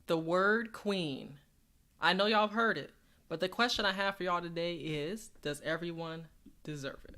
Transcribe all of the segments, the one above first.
The word queen. I know y'all have heard it, but the question I have for y'all today is, does everyone deserve it?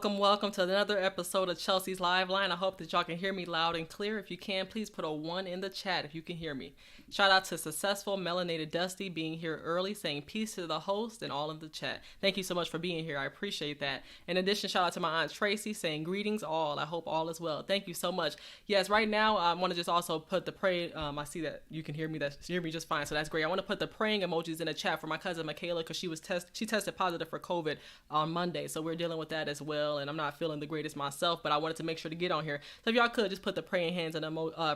Welcome to another episode of Chelsea's Live Line. I hope that y'all can hear me loud and clear. If you can, please put a 1 in the chat if you can hear me. Shout out to Successful Melanated Dusty being here early, saying peace to the host and all in the chat. Thank you so much for being here. I appreciate that. In addition, shout out to my Aunt Tracy saying greetings all. I hope all is well. Thank you so much. Yes, right now I want to just also put the pray. I see that you can hear me. You hear me just fine, so that's great. I want to put the praying emojis in the chat for my cousin Michaela because she tested positive for COVID on Monday, so we're dealing with that as well. And I'm not feeling the greatest myself, but I wanted to make sure to get on here. So if y'all could just put the praying hands and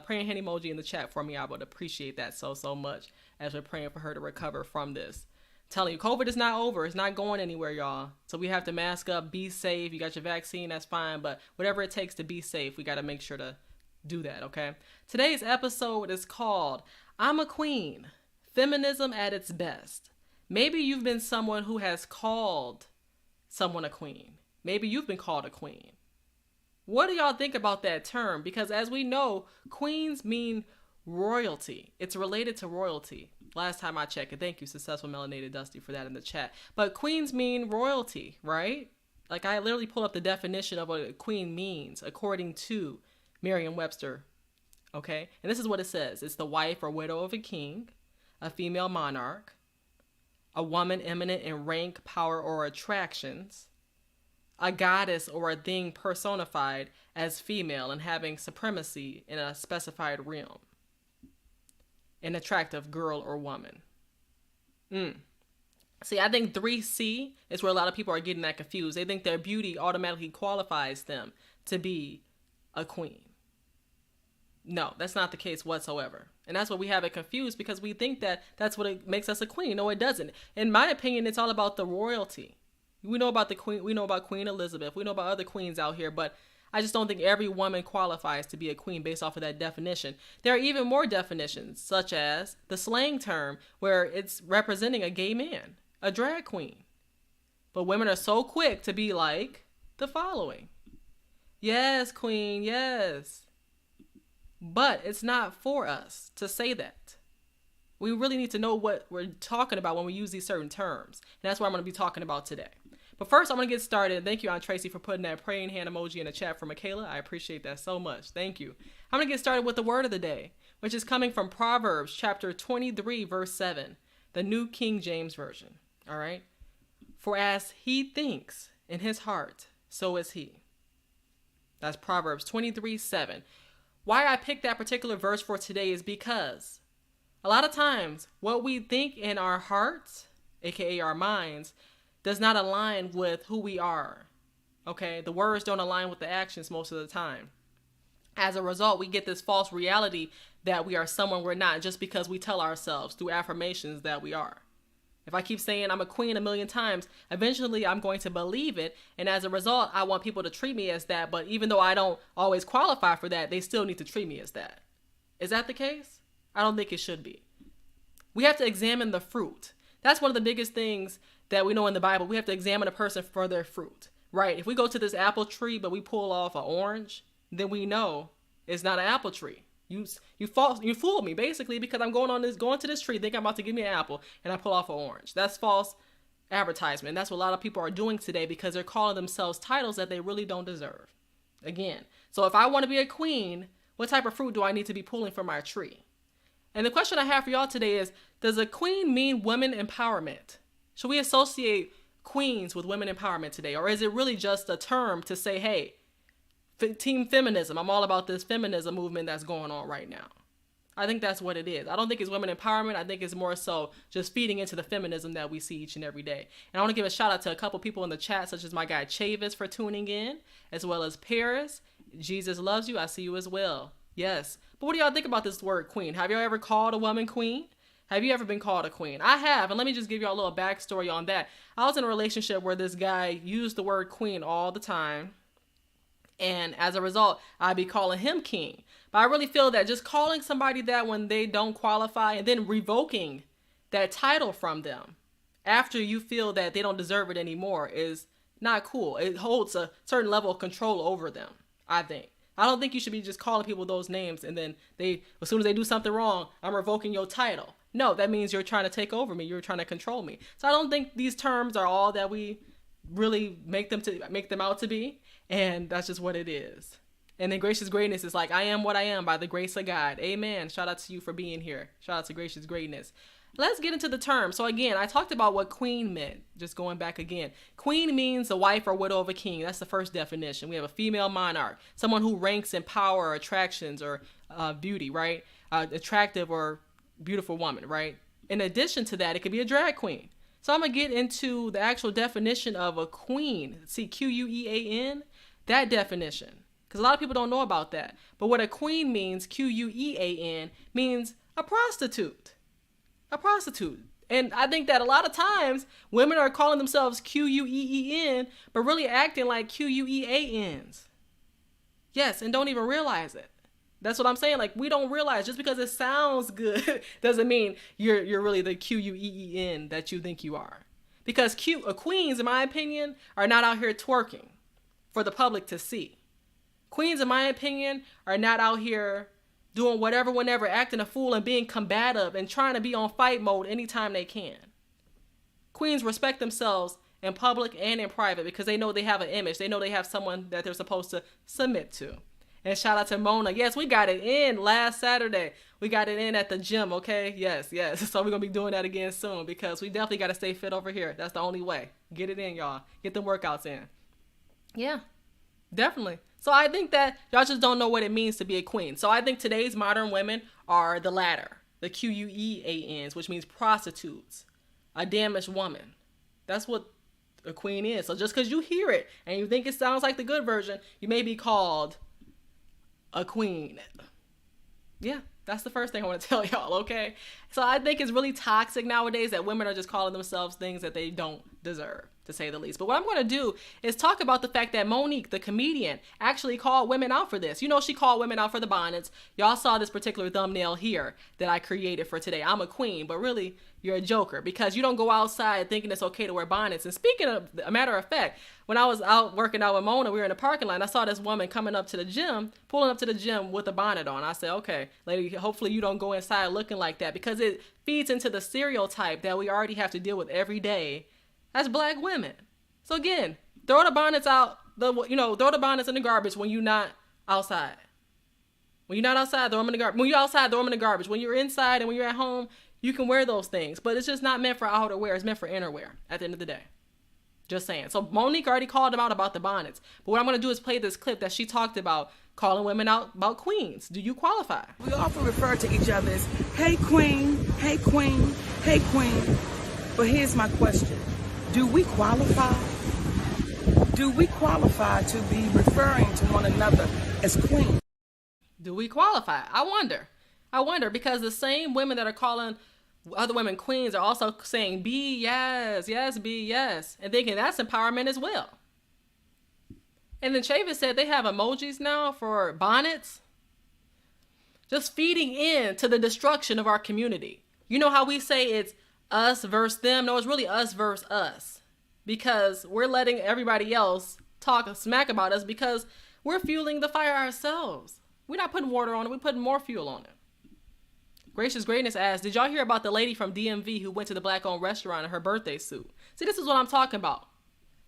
praying hand emoji in the chat for me, I would appreciate that so much as we're praying for her to recover from this. I'm telling you, COVID is not over. It's not going anywhere, y'all. So we have to mask up, be safe. You got your vaccine, that's fine. But whatever it takes to be safe, we got to make sure to do that, okay? Today's episode is called I'm a Queen, Feminism at its Best. Maybe you've been someone who has called someone a queen. Maybe you've been called a queen. What do y'all think about that term? Because as we know, queens mean royalty. It's related to royalty. Last time I checked, and thank you, Successful Melanated Dusty, for that in the chat. But queens mean royalty, right? Like I literally pulled up the definition of what a queen means according to Merriam-Webster. Okay? And this is what it says. It's the wife or widow of a king, a female monarch, a woman eminent in rank, power, or attractions, a goddess or a thing personified as female and having supremacy in a specified realm, an attractive girl or woman. See, I think 3C is where a lot of people are getting that confused. They think their beauty automatically qualifies them to be a queen. No, that's not the case whatsoever. And that's what we have it confused because we think that that's what it makes us a queen. No, it doesn't. In my opinion, it's all about the royalty. We know about the queen. We know about Queen Elizabeth. We know about other queens out here, but I just don't think every woman qualifies to be a queen based off of that definition. There are even more definitions, such as the slang term, where it's representing a gay man, a drag queen. But women are so quick to be like the following. Yes, queen, yes. But it's not for us to say that. We really need to know what we're talking about when we use these certain terms. And that's what I'm going to be talking about today. But first, I'm going to get started. Thank you, Aunt Tracy, for putting that praying hand emoji in the chat for Michaela. I appreciate that so much. Thank you. I'm going to get started with the word of the day, which is coming from Proverbs chapter 23, verse 7, the New King James Version. All right? For as he thinks in his heart, so is he. That's Proverbs 23, 7. Why I picked that particular verse for today is because a lot of times what we think in our hearts, aka our minds, does not align with who we are. Okay? The words don't align with the actions most of the time. As a result, we get this false reality that we are someone we're not just because we tell ourselves through affirmations that we are. If I keep saying I'm a queen a million times, eventually I'm going to believe it. And as a result, I want people to treat me as that. But even though I don't always qualify for that, they still need to treat me as that. Is that the case? I don't think it should be. We have to examine the fruit. That's one of the biggest things that we know in the Bible. We have to examine a person for their fruit, right? If we go to this apple tree, but we pull off an orange, then we know it's not an apple tree. You fooled me basically because I'm going to this tree, think I'm about to give me an apple, and I pull off an orange. That's false advertisement. That's what a lot of people are doing today because they're calling themselves titles that they really don't deserve. Again, so if I want to be a queen, what type of fruit do I need to be pulling from my tree? And the question I have for y'all today is, does a queen mean women empowerment? Should we associate queens with women empowerment today? Or is it really just a term to say, hey, team feminism, I'm all about this feminism movement that's going on right now? I think that's what it is. I don't think it's women empowerment. I think it's more so just feeding into the feminism that we see each and every day. And I want to give a shout out to a couple people in the chat, such as my guy Chavis for tuning in, as well as Paris. Jesus loves you. I see you as well. Yes. But what do y'all think about this word queen? Have y'all ever called a woman queen? Have you ever been called a queen? I have. And let me just give y'all a little backstory on that. I was in a relationship where this guy used the word queen all the time. And as a result, I'd be calling him king. But I really feel that just calling somebody that when they don't qualify and then revoking that title from them after you feel that they don't deserve it anymore is not cool. It holds a certain level of control over them, I think. I don't think you should be just calling people those names and then as soon as they do something wrong, I'm revoking your title. No, that means you're trying to take over me. You're trying to control me. So I don't think these terms are all that we really make them out to be. And that's just what it is. And then gracious greatness is like, I am what I am by the grace of God. Amen. Shout out to you for being here. Shout out to gracious greatness. Let's get into the term. So again, I talked about what queen meant. Just going back again. Queen means the wife or widow of a king. That's the first definition. We have a female monarch, someone who ranks in power or attractions or beauty, right? Attractive or beautiful woman, right? In addition to that, it could be a drag queen. So I'm going to get into the actual definition of a queen. See, Quean, that definition. Because a lot of people don't know about that. But what a queen means, Quean, means a prostitute. A prostitute. And I think that a lot of times women are calling themselves Queen, but really acting like Queans. Yes, and don't even realize it. That's what I'm saying. Like, we don't realize just because it sounds good doesn't mean you're really the Queen that you think you are. Because queens, in my opinion, are not out here twerking for the public to see. Queens, in my opinion, are not out here doing whatever, whenever, acting a fool and being combative and trying to be on fight mode anytime they can. Queens respect themselves in public and in private because they know they have an image. They know they have someone that they're supposed to submit to. And shout out to Mona. Yes, we got it in last Saturday. We got it in at the gym, okay? Yes. So we're going to be doing that again soon because we definitely got to stay fit over here. That's the only way. Get it in, y'all. Get them workouts in. Yeah, definitely. So I think that y'all just don't know what it means to be a queen. So I think today's modern women are the latter, the Queans, which means prostitutes, a damaged woman. That's what a queen is. So just because you hear it and you think it sounds like the good version, you may be called a queen. Yeah, that's the first thing I want to tell y'all, okay? So I think it's really toxic nowadays that women are just calling themselves things that they don't deserve, to say the least. But what I'm going to do is talk about the fact that Monique, the comedian, actually called women out for this. You know, she called women out for the bonnets. Y'all saw this particular thumbnail here that I created for today. I'm a queen, but really you're a joker because you don't go outside thinking it's okay to wear bonnets. And speaking of, a matter of fact, when I was out working out with Mona, we were in the parking lot, and I saw this woman coming up to the gym, pulling up to the gym with a bonnet on. I said, okay, lady, hopefully you don't go inside looking like that because it feeds into the stereotype that we already have to deal with every day as black women. So again, throw the bonnets out, throw the bonnets in the garbage when you're not outside. When you're not outside, throw them in the garbage. When you're outside, throw them in the garbage. When you're inside and when you're at home, you can wear those things, but it's just not meant for outer wear. It's meant for inner wear at the end of the day. Just saying. So Monique already called them out about the bonnets. But what I'm going to do is play this clip that she talked about calling women out about queens. Do you qualify? We often refer to each other as, hey queen, hey queen, hey queen. But here's my question. Do we qualify? Do we qualify to be referring to one another as queen? Do we qualify? I wonder because the same women that are calling other women queens are also saying be yes, be yes, and thinking that's empowerment as well. And then Chavis said they have emojis now for bonnets, just feeding in to the destruction of our community. You know how we say it's us versus them? No, it's really us versus us because we're letting everybody else talk smack about us because we're fueling the fire ourselves. We're not putting water on it, we're putting more fuel on it. Gracious Greatness asks, did y'all hear about the lady from DMV who went to the black-owned restaurant in her birthday suit? See, this is what I'm talking about.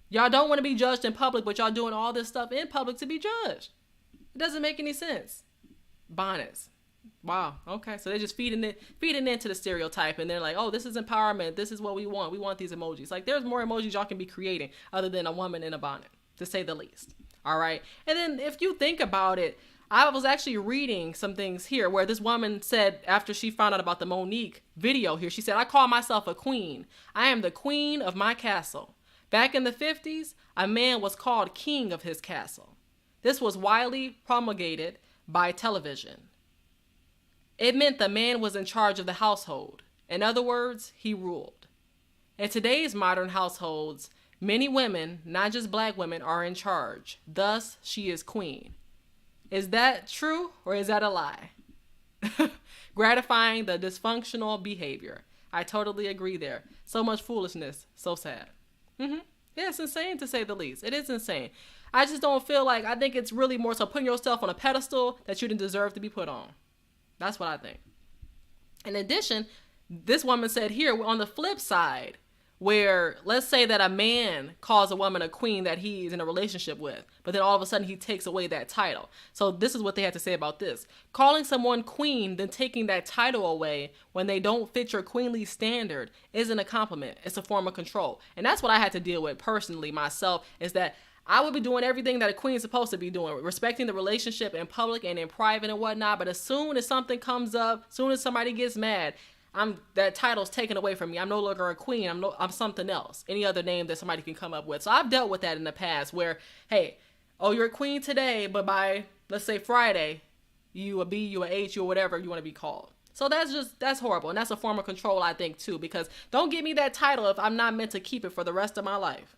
Y'all don't want to be judged in public, but y'all doing all this stuff in public to be judged. It doesn't make any sense. Bonnets. Wow. Okay. So they're just feeding into the stereotype, and they're like, oh, this is empowerment. This is what we want. We want these emojis. Like, there's more emojis y'all can be creating other than a woman in a bonnet, to say the least. All right. And then if you think about it, I was actually reading some things here where this woman said after she found out about the Monique video here, she said, I call myself a queen. I am the queen of my castle. Back in the 50s, a man was called king of his castle. This was widely promulgated by television. It meant the man was in charge of the household. In other words, he ruled. In today's modern households, Many women, not just black women, are in charge. Thus, she is queen. Is that true or is that a lie? Gratifying the dysfunctional behavior. I totally agree there. So much foolishness. So sad. Yeah, it's insane to say the least. It is insane. I just don't feel like, I think it's really more so putting yourself on a pedestal that you didn't deserve to be put on. That's what I think. In addition, this woman said here, on the flip side, where let's say that a man calls a woman a queen that he's in a relationship with, but then all of a sudden he takes away that title. So this is what they had to say about this. Calling someone queen, then taking that title away when they don't fit your queenly standard isn't a compliment. It's a form of control. And that's what I had to deal with personally myself, is that I would be doing everything that a queen is supposed to be doing, respecting the relationship in public and in private and whatnot. But as soon as something comes up, as soon as somebody gets mad, that title's taken away from me. I'm no longer a queen. I'm something else. Any other name that somebody can come up with. So I've dealt with that in the past where, hey, oh, you're a queen today, but by, let's say, Friday, you a B, you a H, you whatever you want to be called. So that's horrible. And that's a form of control, I think, too, because don't give me that title if I'm not meant to keep it for the rest of my life.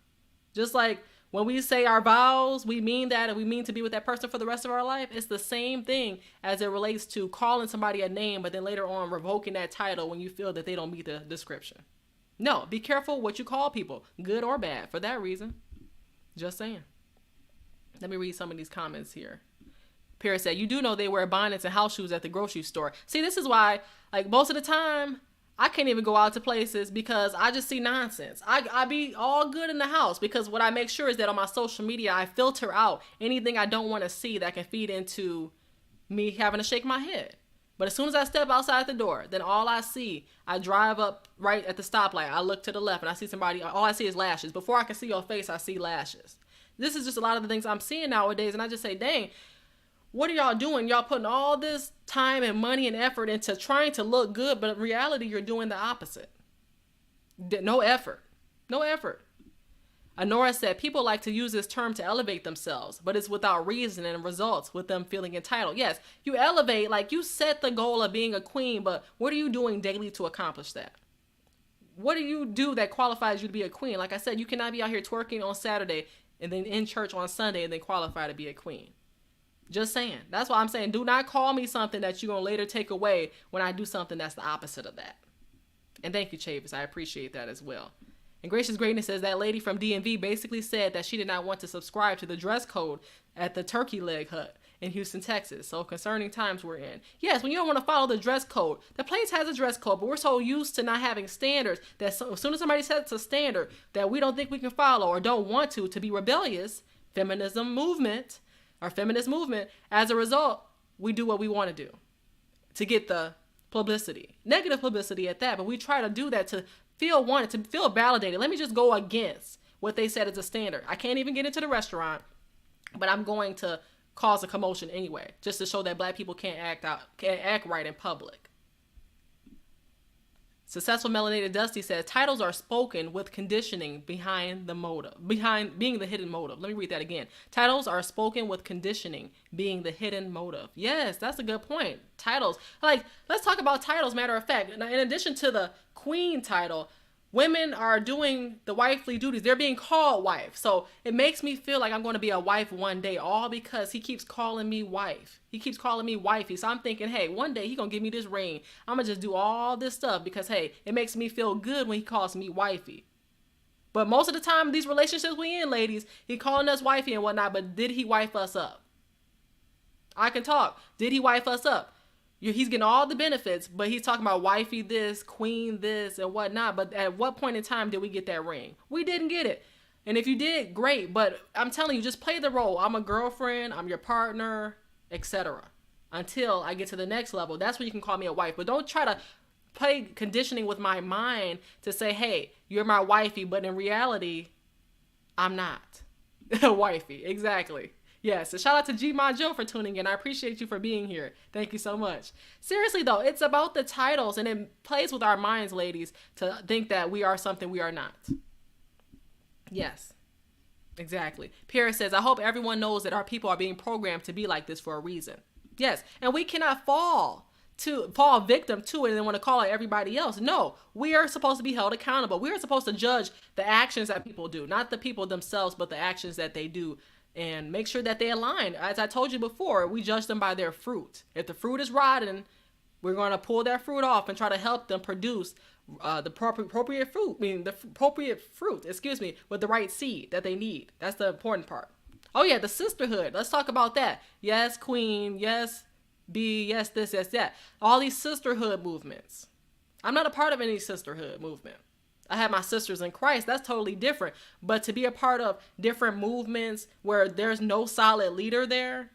Just like when we say our vows, we mean that, and we mean to be with that person for the rest of our life. It's the same thing as it relates to calling somebody a name, but then later on revoking that title when you feel that they don't meet the description. No, be careful what you call people, good or bad, for that reason. Just saying. Let me read some of these comments here. Pierre said, you do know they wear bonnets and house shoes at the grocery store. See, this is why, like, most of the time, I can't even go out to places because I just see nonsense. I be all good in the house because what I make sure is that on my social media, I filter out anything I don't want to see that can feed into me having to shake my head. But as soon as I step outside the door, then all I see, I drive up right at the stoplight. I look to the left and I see somebody, all I see is lashes. Before I can see your face, I see lashes. This is just a lot of the things I'm seeing nowadays. And I just say, dang, what are y'all doing? Y'all putting all this time and money and effort into trying to look good, but in reality, you're doing the opposite. No effort. No effort. Honora said, people like to use this term to elevate themselves, but it's without reason and results with them feeling entitled. Yes, you elevate, like you set the goal of being a queen, but what are you doing daily to accomplish that? What do you do that qualifies you to be a queen? Like I said, you cannot be out here twerking on Saturday and then in church on Sunday and then qualify to be a queen. Just saying. That's why I'm saying do not call me something that you're going to later take away when I do something that's the opposite of that. And thank you, Chavis. I appreciate that as well. And Gracious Greatness says that lady from DMV basically said that she did not want to subscribe to the dress code at the Turkey Leg Hut in Houston, Texas. So concerning times we're in. Yes, when you don't want to follow the dress code, the place has a dress code, but we're so used to not having standards that as soon as somebody sets a standard that we don't think we can follow or don't want to be rebellious, feminism movement, our feminist movement, as a result, we do what we want to do to get the publicity, negative publicity at that. But we try to do that to feel wanted, to feel validated. Let me just go against what they said is a standard. I can't even get into the restaurant, but I'm going to cause a commotion anyway, just to show that black people can't act right in public. Successful Melanated Dusty says, titles are spoken with conditioning behind being the hidden motive. Let me read that again. Titles are spoken with conditioning being the hidden motive. Yes, that's a good point. Titles. Like, let's talk about titles, matter of fact. Now, in addition to the queen title, women are doing the wifely duties. They're being called wife. So it makes me feel like I'm going to be a wife one day, all because he keeps calling me wife. He keeps calling me wifey. So I'm thinking, hey, one day he's going to give me this ring. I'm going to just do all this stuff because, hey, it makes me feel good when he calls me wifey. But most of the time, these relationships we in, ladies, he calling us wifey and whatnot, but did he wife us up? I can talk. Did he wife us up? He's getting all the benefits, but he's talking about wifey this, queen this, and whatnot. But at what point in time did we get that ring? We didn't get it. And if you did, great. But I'm telling you, just play the role. I'm a girlfriend. I'm your partner, etc. Until I get to the next level. That's when you can call me a wife. But don't try to play conditioning with my mind to say, hey, you're my wifey. But in reality, I'm not a wifey. Exactly. Yes, so shout out to G Majo for tuning in. I appreciate you for being here. Thank you so much. Seriously though, it's about the titles, and it plays with our minds, ladies, to think that we are something we are not. Yes, exactly. Pierre says, I hope everyone knows that our people are being programmed to be like this for a reason. Yes, and we cannot fall to fall victim to it and then want to call out everybody else. No, we are supposed to be held accountable. We are supposed to judge the actions that people do, not the people themselves, but the actions that they do, and make sure that they align. As I told you before, we judge them by their fruit. If the fruit is rotten, we're going to pull that fruit off and try to help them produce the appropriate fruit, with the right seed that they need. That's the important part. Oh yeah, the sisterhood. Let's talk about that. Yes, queen. Yes, B. Yes, this, yes, that. All these sisterhood movements. I'm not a part of any sisterhood movement. I have my sisters in Christ. That's totally different. But to be a part of different movements where there's no solid leader there,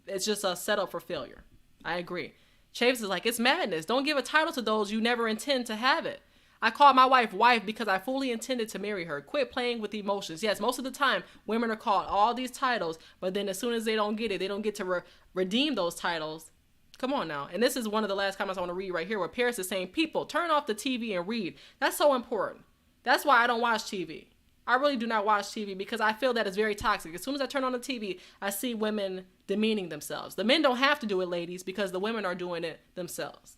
it's just a setup for failure. I agree. Chaves is like, it's madness. Don't give a title to those you never intend to have it. I called my wife because I fully intended to marry her. Quit playing with emotions. Yes, most of the time, women are called all these titles, but then as soon as they don't get it, they don't get to redeem those titles. Come on now. And this is one of the last comments I want to read right here where Paris is saying, people, turn off the TV and read. That's so important. That's why I don't watch TV. I really do not watch TV because I feel that it's very toxic. As soon as I turn on the TV, I see women demeaning themselves. The men don't have to do it, ladies, because the women are doing it themselves.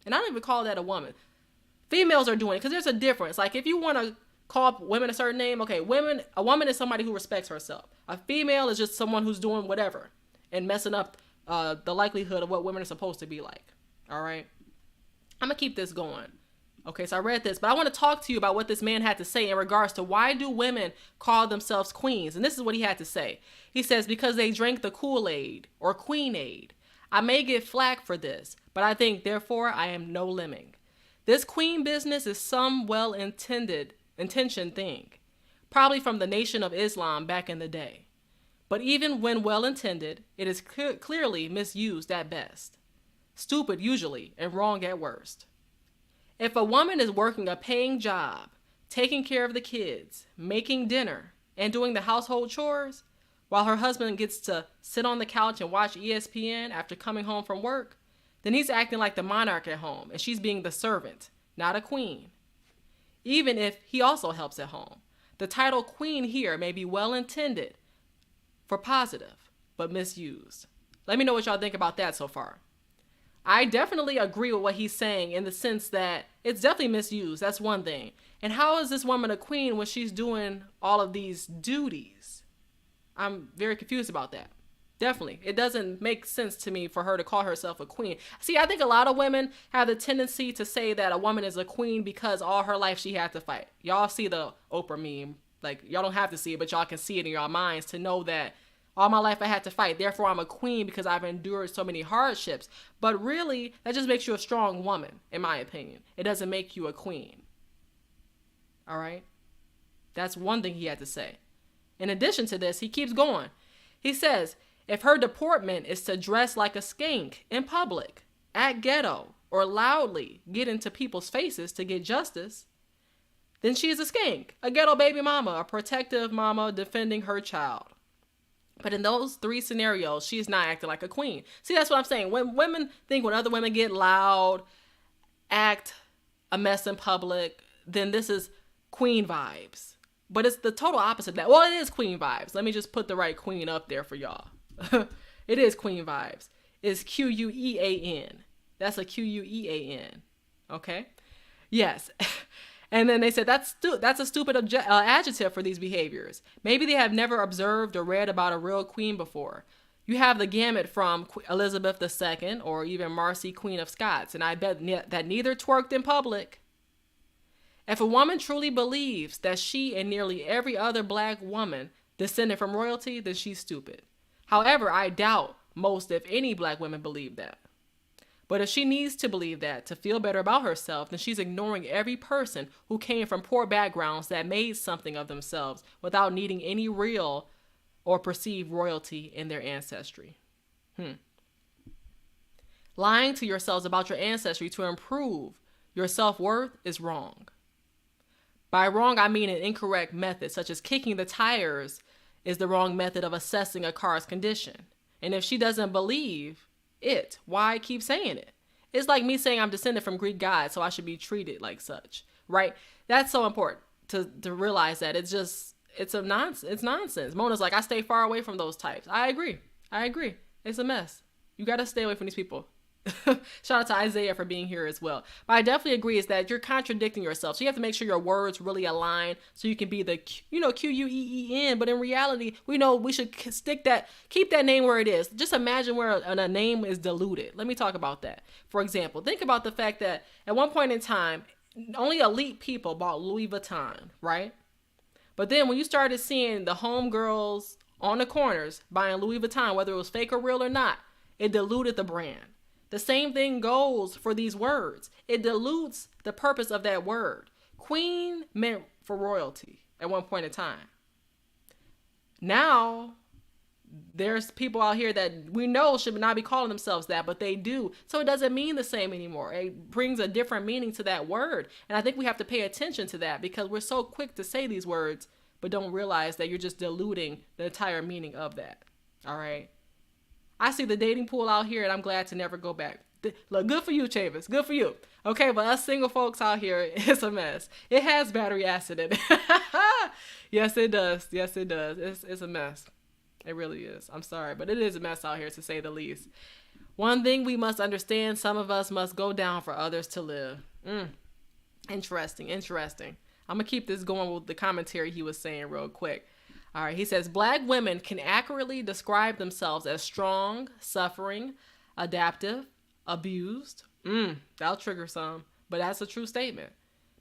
And I don't even call that a woman. Females are doing it because there's a difference. Like if you want to call women a certain name, okay, a woman is somebody who respects herself. A female is just someone who's doing whatever and messing up the likelihood of what women are supposed to be like. All right. I'm going to keep this going. Okay, so I read this, but I want to talk to you about what this man had to say in regards to why do women call themselves queens? And this is what he had to say. He says, because they drank the Kool-Aid or Queen-Aid. I may get flack for this, but I think, therefore, I am no lemming. This queen business is some well-intentioned thing, probably from the Nation of Islam back in the day. But even when well-intended, it is clearly misused at best. Stupid usually, and wrong at worst. If a woman is working a paying job, taking care of the kids, making dinner, and doing the household chores, while her husband gets to sit on the couch and watch ESPN after coming home from work, then he's acting like the monarch at home, and she's being the servant, not a queen. Even if he also helps at home. The title queen here may be well-intended for positive, but misused. Let me know what y'all think about that so far. I definitely agree with what he's saying in the sense that it's definitely misused. That's one thing. And how is this woman a queen when she's doing all of these duties? I'm very confused about that. Definitely. It doesn't make sense to me for her to call herself a queen. See, I think a lot of women have the tendency to say that a woman is a queen because all her life she had to fight. Y'all see the Oprah meme. Like, y'all don't have to see it, but y'all can see it in your minds to know that all my life I had to fight. Therefore, I'm a queen because I've endured so many hardships. But really, that just makes you a strong woman, in my opinion. It doesn't make you a queen. All right? That's one thing he had to say. In addition to this, he keeps going. He says, if her deportment is to dress like a skank in public, act ghetto, or loudly get into people's faces to get justice, then she is a skank, a ghetto baby mama, a protective mama defending her child. But in those three scenarios, she is not acting like a queen. See, that's what I'm saying. When women think when other women get loud, act a mess in public, then this is queen vibes. But it's the total opposite of that. Well, it is queen vibes. Let me just put the right queen up there for y'all. It is queen vibes. It's Quean. That's a Quean. Okay? Yes. And then they said that's a stupid adjective for these behaviors. Maybe they have never observed or read about a real queen before. You have the gamut from Elizabeth II or even Marcy, Queen of Scots, and I bet that neither twerked in public. If a woman truly believes that she and nearly every other black woman descended from royalty, then she's stupid. However, I doubt most, if any, black women believe that. But if she needs to believe that to feel better about herself, then she's ignoring every person who came from poor backgrounds that made something of themselves without needing any real or perceived royalty in their ancestry. Lying to yourselves about your ancestry to improve your self-worth is wrong. By wrong, I mean an incorrect method, such as kicking the tires is the wrong method of assessing a car's condition. And if she doesn't believe it, why keep saying it? It's like me saying I'm descended from Greek gods, so I should be treated like such, right? That's so important to realize that it's nonsense. Mona's like, I stay far away from those types. I agree. It's a mess. You got to stay away from these people. Shout out to Isaiah for being here as well. But I definitely agree is that you're contradicting yourself. So you have to make sure your words really align so you can be the, Queen. But in reality, we know we should keep that name where it is. Just imagine where a name is diluted. Let me talk about that. For example, think about the fact that at one point in time, only elite people bought Louis Vuitton, right? But then when you started seeing the homegirls on the corners buying Louis Vuitton, whether it was fake or real or not, it diluted the brand. The same thing goes for these words. It dilutes the purpose of that word. Queen meant for royalty at one point in time. Now, there's people out here that we know should not be calling themselves that, but they do. So it doesn't mean the same anymore. It brings a different meaning to that word. And I think we have to pay attention to that because we're so quick to say these words, but don't realize that you're just diluting the entire meaning of that. All right. I see the dating pool out here and I'm glad to never go back. Look, good for you, Chavis. Good for you. Okay, but us single folks out here, it's a mess. It has battery acid in it. Yes, it does. Yes, it does. It's a mess. It really is. I'm sorry, but it is a mess out here to say the least. One thing we must understand, some of us must go down for others to live. Interesting. I'm going to keep this going with the commentary he was saying real quick. All right, he says, Black women can accurately describe themselves as strong, suffering, adaptive, abused. That'll trigger some, but that's a true statement.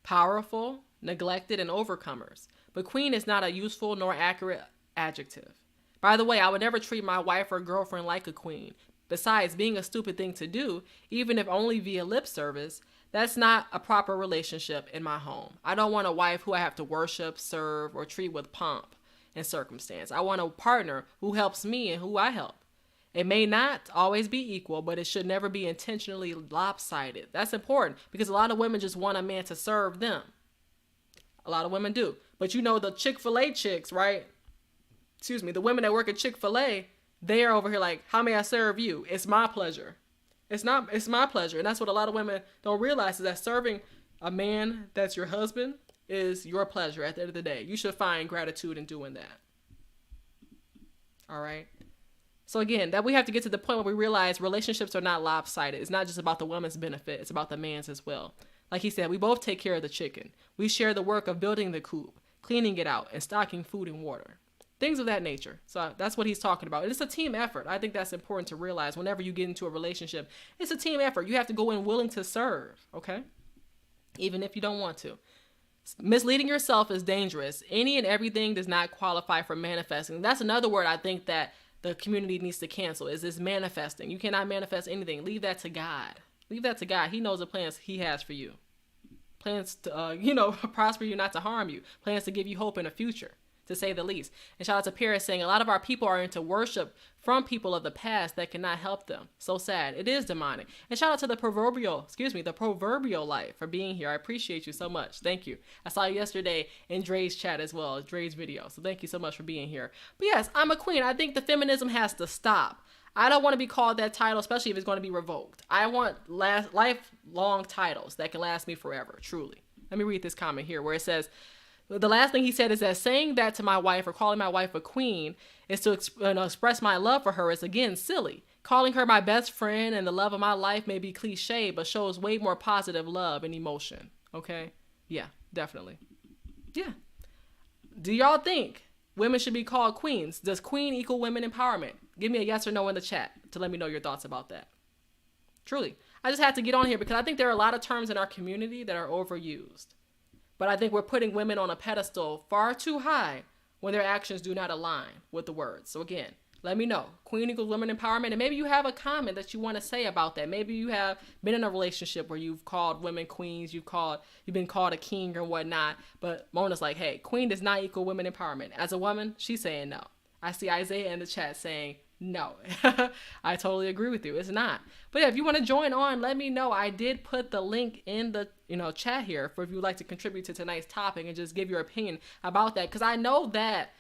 Powerful, neglected, and overcomers. But queen is not a useful nor accurate adjective. By the way, I would never treat my wife or girlfriend like a queen. Besides being a stupid thing to do, even if only via lip service, that's not a proper relationship in my home. I don't want a wife who I have to worship, serve, or treat with pomp and circumstance. I want a partner who helps me and who I help. It may not always be equal, but it should never be intentionally lopsided. That's important because a lot of women just want a man to serve them. A lot of women do. But the Chick-fil-A chicks, right? The women that work at Chick-fil-A, they are over here like, how may I serve you? It's my pleasure. It's my pleasure. And that's what a lot of women don't realize is that serving a man that's your husband is your pleasure at the end of the day. You should find gratitude in doing that. All right. So again, that we have to get to the point where we realize relationships are not lopsided. It's not just about the woman's benefit. It's about the man's as well. Like he said, we both take care of the chicken. We share the work of building the coop, cleaning it out, and stocking food and water. Things of that nature. So that's what he's talking about. It's a team effort. I think that's important to realize whenever you get into a relationship. It's a team effort. You have to go in willing to serve, okay? Even if you don't want to. Misleading yourself is dangerous. Any and everything does not qualify for manifesting. That's another word I think that the community needs to cancel is this manifesting. You cannot manifest anything. Leave that to God. Leave that to God. He knows the plans he has for you. Plans to, prosper you, not to harm you. Plans to give you hope in the future, to say the least. And shout out to Paris saying a lot of our people are into worship from people of the past that cannot help them. So sad. It is demonic. And shout out to the proverbial life for being here. I appreciate you so much. Thank you. I saw you yesterday in Dre's chat as well, Dre's video. So thank you so much for being here. But yes, I'm a queen. I think the feminism has to stop. I don't want to be called that title, especially if it's going to be revoked. I want lifelong titles that can last me forever, truly. Let me read this comment here where it says, the last thing he said is that saying that to my wife or calling my wife a queen is to express my love for her is, again, silly. Calling her my best friend and the love of my life may be cliche, but shows way more positive love and emotion. Okay? Yeah, definitely. Yeah. Do y'all think women should be called queens? Does queen equal women empowerment? Give me a yes or no in the chat to let me know your thoughts about that. Truly. I just had to get on here because I think there are a lot of terms in our community that are overused. But I think we're putting women on a pedestal far too high when their actions do not align with the words. So again, let me know. Queen equals women empowerment. And maybe you have a comment that you want to say about that. Maybe you have been in a relationship where you've called women queens, you've been called a king or whatnot. But Mona's like, hey, queen does not equal women empowerment. As a woman, she's saying no. I see Isaiah in the chat saying no. I totally agree with you. It's not. But yeah, if you want to join on, let me know. I did put the link in the chat here for if you'd like to contribute to tonight's topic and just give your opinion about that. Because I know that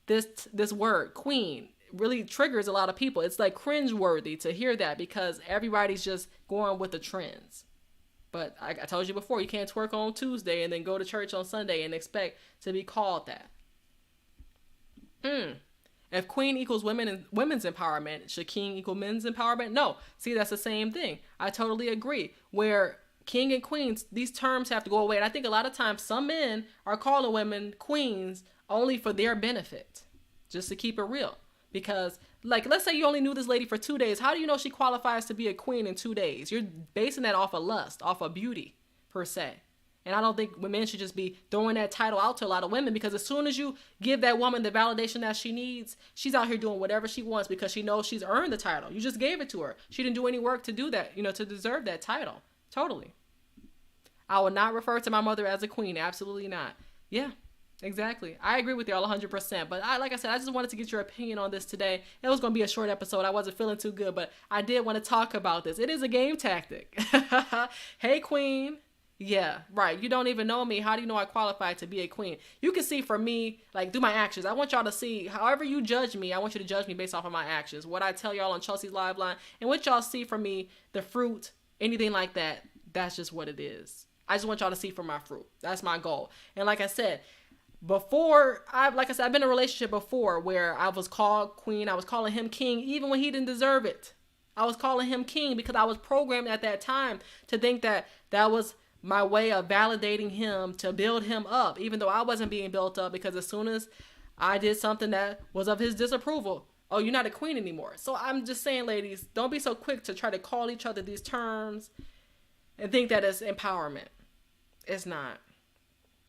this word, queen, really triggers a lot of people. It's like cringeworthy to hear that because everybody's just going with the trends. But I told you before, you can't twerk on Tuesday and then go to church on Sunday and expect to be called that. If queen equals women and women's empowerment, should king equal men's empowerment? No. See, that's the same thing. I totally agree. Where king and queens, these terms have to go away. And I think a lot of times some men are calling women queens only for their benefit, just to keep it real. Because, like, let's say you only knew this lady for 2 days. How do you know she qualifies to be a queen in 2 days? You're basing that off of lust, off of beauty, per se. And I don't think men should just be throwing that title out to a lot of women, because as soon as you give that woman the validation that she needs, she's out here doing whatever she wants because she knows she's earned the title. You just gave it to her. She didn't do any work to do that, to deserve that title. Totally. I would not refer to my mother as a queen. Absolutely not. Yeah, exactly. I agree with you all 100%. But like I said, I just wanted to get your opinion on this today. It was going to be a short episode. I wasn't feeling too good, but I did want to talk about this. It is a game tactic. Hey, queen. Yeah, right. You don't even know me. How do you know I qualify to be a queen? You can see from me, like, through my actions. I want y'all to see, however you judge me, I want you to judge me based off of my actions. What I tell y'all on Chelsea's Live Line, and what y'all see from me, the fruit, anything like that, that's just what it is. I just want y'all to see from my fruit. That's my goal. And like I said, I've been in a relationship before where I was called queen. I was calling him king, even when he didn't deserve it. I was calling him king because I was programmed at that time to think that that was my way of validating him, to build him up, even though I wasn't being built up, because as soon as I did something that was of his disapproval, oh, you're not a queen anymore. So I'm just saying, ladies, don't be so quick to try to call each other these terms and think that it's empowerment. It's not.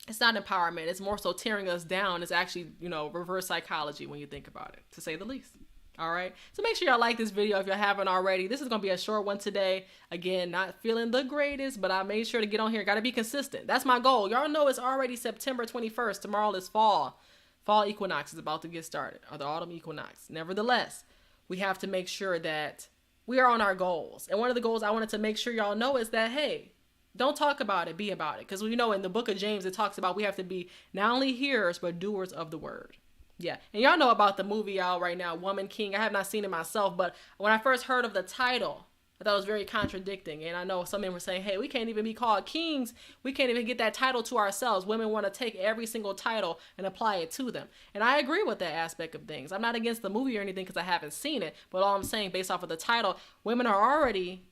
It's not empowerment. It's more so tearing us down. It's actually, reverse psychology when you think about it, to say the least. All right. So make sure y'all like this video if you haven't already. This is going to be a short one today. Again, not feeling the greatest, but I made sure to get on here. Got to be consistent. That's my goal. Y'all know it's already September 21st. Tomorrow is fall. Fall equinox is about to get started, or the autumn equinox. Nevertheless, we have to make sure that we are on our goals. And one of the goals I wanted to make sure y'all know is that, hey, don't talk about it, be about it. Because we know in the book of James, it talks about we have to be not only hearers, but doers of the word. Yeah. And y'all know about the movie out right now, Woman King. I have not seen it myself, but when I first heard of the title, I thought it was very contradicting. And I know some men were saying, hey, we can't even be called kings. We can't even get that title to ourselves. Women want to take every single title and apply it to them. And I agree with that aspect of things. I'm not against the movie or anything because I haven't seen it. But all I'm saying, based off of the title, women are already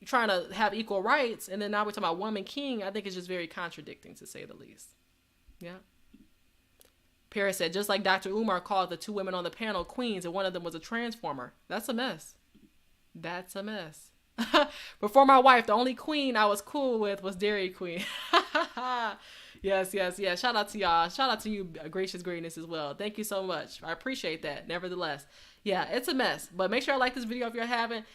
trying to have equal rights. And then now we're talking about woman king. I think it's just very contradicting, to say the least. Yeah. Paris said, just like Dr. Umar called the two women on the panel queens, and one of them was a transformer. That's a mess. That's a mess. Before my wife, the only queen I was cool with was Dairy Queen. Yes. Shout out to y'all. Shout out to you, Gracious Greatness, as well. Thank you so much. I appreciate that. Nevertheless, yeah, it's a mess. But make sure I like this video if you haven't.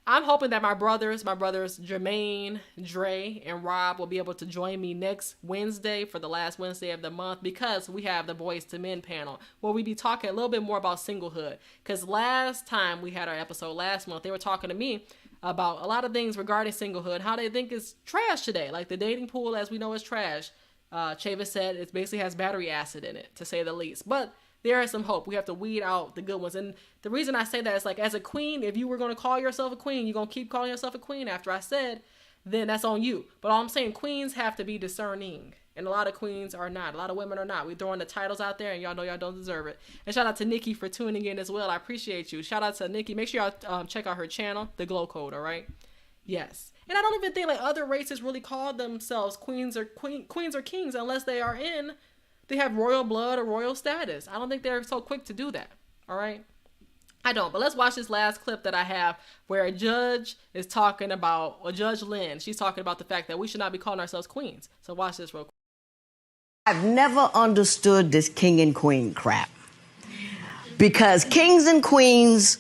I'm hoping that my brothers Jermaine, Dre, and Rob will be able to join me next Wednesday for the last Wednesday of the month, because we have the Boys to Men panel where we be talking a little bit more about singlehood. Because last time we had our episode last month, they were talking to me about a lot of things regarding singlehood, how they think it's trash today. Like the dating pool, as we know, is trash. Chavis said it basically has battery acid in it, to say the least. But there is some hope. We have to weed out the good ones. And the reason I say that is, like, as a queen, if you were going to call yourself a queen, you're going to keep calling yourself a queen after I said, then that's on you. But all I'm saying, queens have to be discerning. And a lot of queens are not. A lot of women are not. We're throwing the titles out there, and y'all know y'all don't deserve it. And shout out to Nikki for tuning in as well. I appreciate you. Shout out to Nikki. Make sure y'all check out her channel, The Glow Code, all right? Yes. And I don't even think, like, other races really call themselves queens or kings unless they have royal blood or royal status. I don't think they're so quick to do that. All right. I don't. But let's watch this last clip that I have where a judge is talking about, or Judge Lynn, she's talking about the fact that we should not be calling ourselves queens. So watch this real quick. I've never understood this king and queen crap, because kings and queens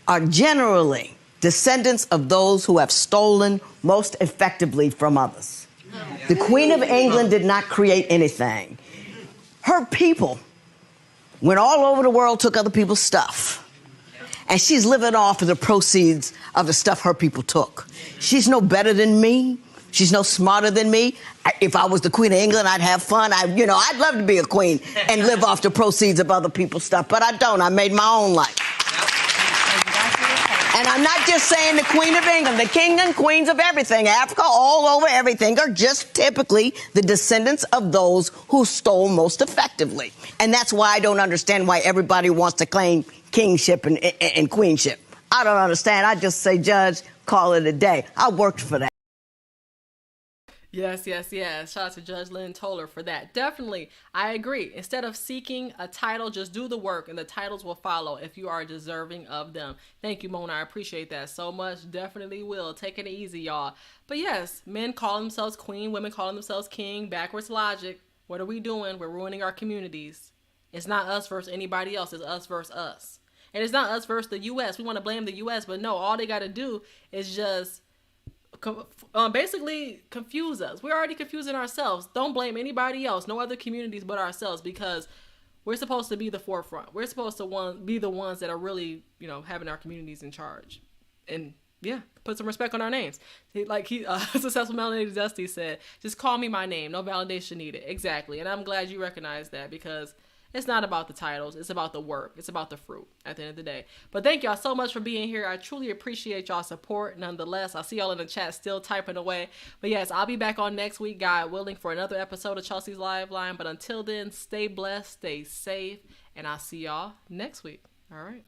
are generally descendants of those who have stolen most effectively from others. The Queen of England did not create anything. Her people went all over the world, took other people's stuff. And she's living off of the proceeds of the stuff her people took. She's no better than me. She's no smarter than me. If I was the Queen of England, I'd have fun. I'd love to be a queen and live off the proceeds of other people's stuff. But I don't. I made my own life. And I'm not just saying the Queen of England, the king and queens of everything, Africa, all over everything, are just typically the descendants of those who stole most effectively. And that's why I don't understand why everybody wants to claim kingship and queenship. I don't understand. I just say, Judge, call it a day. I worked for that. Yes, yes, yes. Shout out to Judge Lynn Toller for that. Definitely, I agree. Instead of seeking a title, just do the work and the titles will follow if you are deserving of them. Thank you, Mona. I appreciate that so much. Definitely will. Taking it easy, y'all. But yes, men call themselves queen, women calling themselves king. Backwards logic. What are we doing? We're ruining our communities. It's not us versus anybody else. It's us versus us. And it's not us versus the U.S. We want to blame the U.S., but no, all they got to do is just basically confuse us. We're already confusing ourselves. Don't blame anybody else, no other communities but ourselves, because we're supposed to be the forefront. We're supposed to be the ones that are really, having our communities in charge. And yeah, put some respect on our names. Successful Melanated Dusty said, just call me my name. No validation needed. Exactly. And I'm glad you recognize that, because it's not about the titles. It's about the work. It's about the fruit at the end of the day. But thank y'all so much for being here. I truly appreciate y'all support. Nonetheless, I see y'all in the chat still typing away. But yes, I'll be back on next week, God willing, for another episode of Chelsea's Live Line. But until then, stay blessed, stay safe, and I'll see y'all next week. All right.